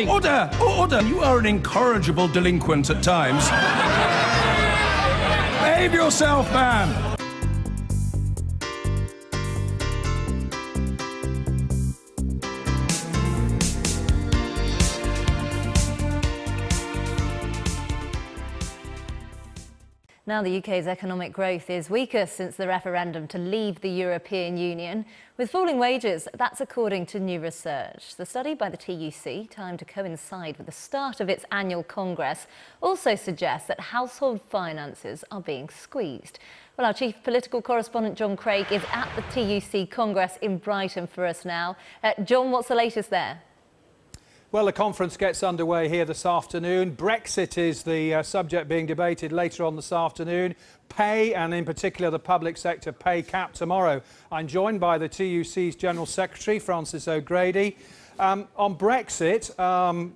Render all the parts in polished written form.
Order! Order! You are an incorrigible delinquent at times. Behave yourself, man! Now the UK's economic growth is weaker since the referendum to leave the European Union. With falling wages, that's according to new research. The study by the TUC, timed to coincide with the start of its annual congress, also suggests that household finances are being squeezed. Well, our chief political correspondent John Craig is at the TUC Congress in Brighton for us now. John, what's the latest there? Well, the conference gets underway here this afternoon. Brexit is the subject being debated later on this afternoon. Pay, and in particular the public sector pay cap tomorrow. I'm joined by the TUC's General Secretary, Frances O'Grady. On Brexit,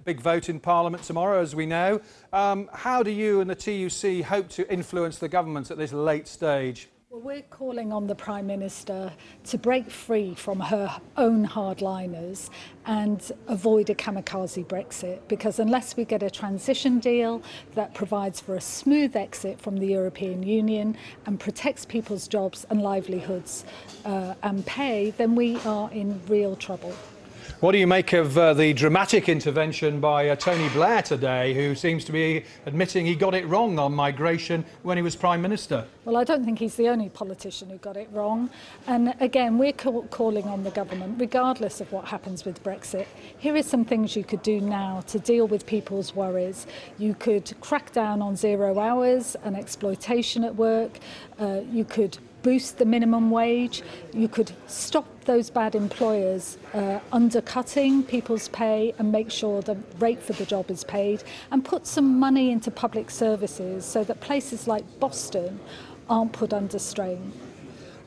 big vote in Parliament tomorrow, as we know. How do you and the TUC hope to influence the government at this late stage? Well, we're calling on the Prime Minister to break free from her own hardliners and avoid a kamikaze Brexit, because unless we get a transition deal that provides for a smooth exit from the European Union and protects people's jobs and livelihoods and pay, then we are in real trouble. What do you make of the dramatic intervention by Tony Blair today, who seems to be admitting he got it wrong on migration when he was Prime Minister? Well, I don't think he's the only politician who got it wrong. And again, we're calling on the government, regardless of what happens with Brexit. Here are some things you could do now to deal with people's worries. You could crack down on 0 hours and exploitation at work. You could boost the minimum wage. You could stop those bad employers undercutting people's pay and make sure the rate for the job is paid, and put some money into public services so that places like Boston aren't put under strain.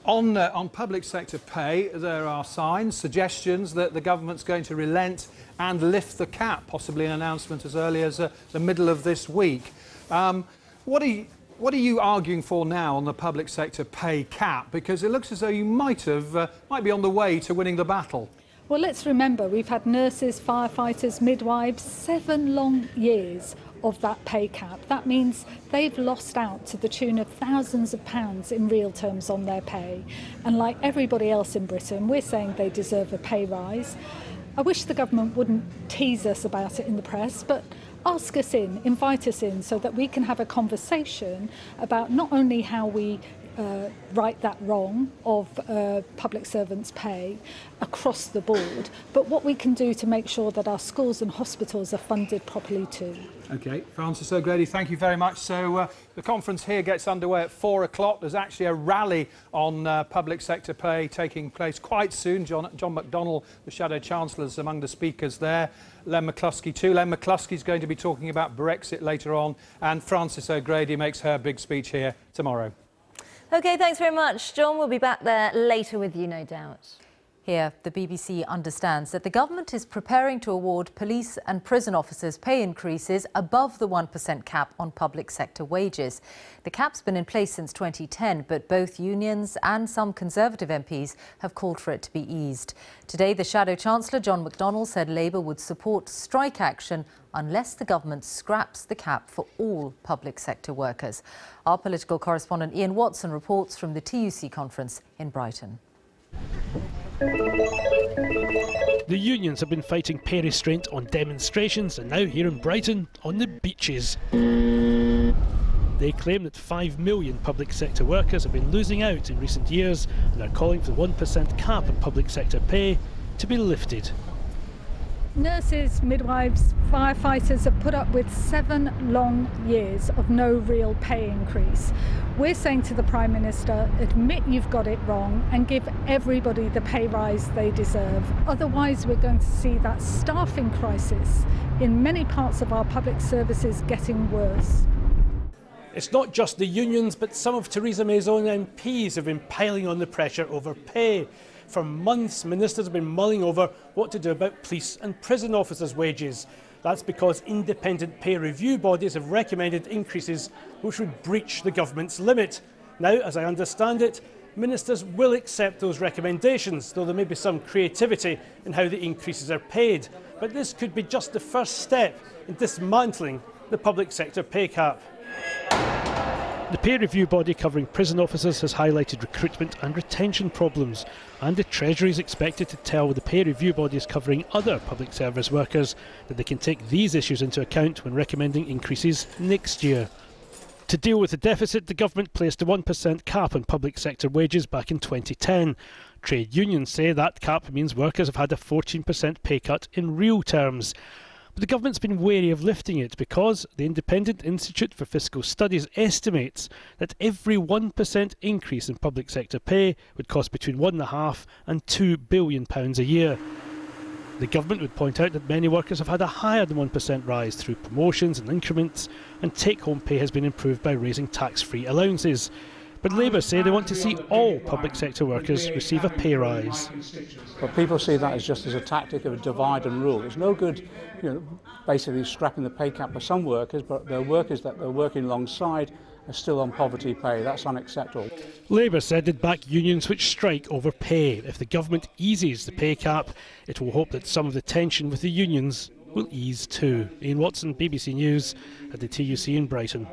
On public sector pay, there are signs, suggestions that the government's going to relent and lift the cap, possibly an announcement as early as the middle of this week. What are you arguing for now on the public sector pay cap? Because it looks as though you might be on the way to winning the battle. Well, let's remember, we've had nurses, firefighters, midwives, 7 long years of that pay cap. That means they've lost out to the tune of thousands of pounds in real terms on their pay. And like everybody else in Britain, we're saying they deserve a pay rise. I wish the government wouldn't tease us about it in the press, but ask us in, invite us in, so that we can have a conversation about not only how we right that wrong of public servants' pay across the board, but what we can do to make sure that our schools and hospitals are funded properly too. OK, Frances O'Grady, thank you very much. So the conference here gets underway at 4 o'clock. There's actually a rally on public sector pay taking place quite soon. John McDonnell, the Shadow Chancellor, is among the speakers there. Len McCluskey too. Len McCluskey's going to be talking about Brexit later on, and Frances O'Grady makes her big speech here tomorrow. OK, thanks very much, John. We'll be back there later with you, no doubt. Here, the BBC understands that the government is preparing to award police and prison officers pay increases above the 1% cap on public sector wages. The cap's been in place since 2010, but both unions and some Conservative MPs have called for it to be eased. Today, the Shadow Chancellor, John McDonnell, said Labour would support strike action unless the government scraps the cap for all public sector workers. Our political correspondent Ian Watson reports from the TUC conference in Brighton. The unions have been fighting pay restraint on demonstrations, and now here in Brighton on the beaches. They claim that 5 million public sector workers have been losing out in recent years and are calling for the 1% cap on public sector pay to be lifted. Nurses, midwives, firefighters have put up with 7 long years of no real pay increase. We're saying to the Prime Minister, admit you've got it wrong and give everybody the pay rise they deserve. Otherwise, we're going to see that staffing crisis in many parts of our public services getting worse. It's not just the unions, but some of Theresa May's own MPs have been piling on the pressure over pay. For months, ministers have been mulling over what to do about police and prison officers' wages. That's because independent pay review bodies have recommended increases which would breach the government's limit. Now, as I understand it, ministers will accept those recommendations, though there may be some creativity in how the increases are paid. But this could be just the first step in dismantling the public sector pay cap. The peer review body covering prison officers has highlighted recruitment and retention problems, and the Treasury is expected to tell the peer review bodies covering other public service workers that they can take these issues into account when recommending increases next year. To deal with the deficit, the government placed a 1% cap on public sector wages back in 2010. Trade unions say that cap means workers have had a 14% pay cut in real terms. But the government's been wary of lifting it because the Independent Institute for Fiscal Studies estimates that every 1% increase in public sector pay would cost between £1.5 and £2 billion a year. The government would point out that many workers have had a higher than 1% rise through promotions and increments, and take-home pay has been improved by raising tax-free allowances. But Labour say they want to see all public sector workers receive a pay rise. But people see that as just as a tactic of a divide and rule. It's no good, basically scrapping the pay cap for some workers, but there are workers that they're working alongside are still on poverty pay. That's unacceptable. Labour said they'd back unions which strike over pay. If the government eases the pay cap, it will hope that some of the tension with the unions will ease too. Ian Watson, BBC News at the TUC in Brighton.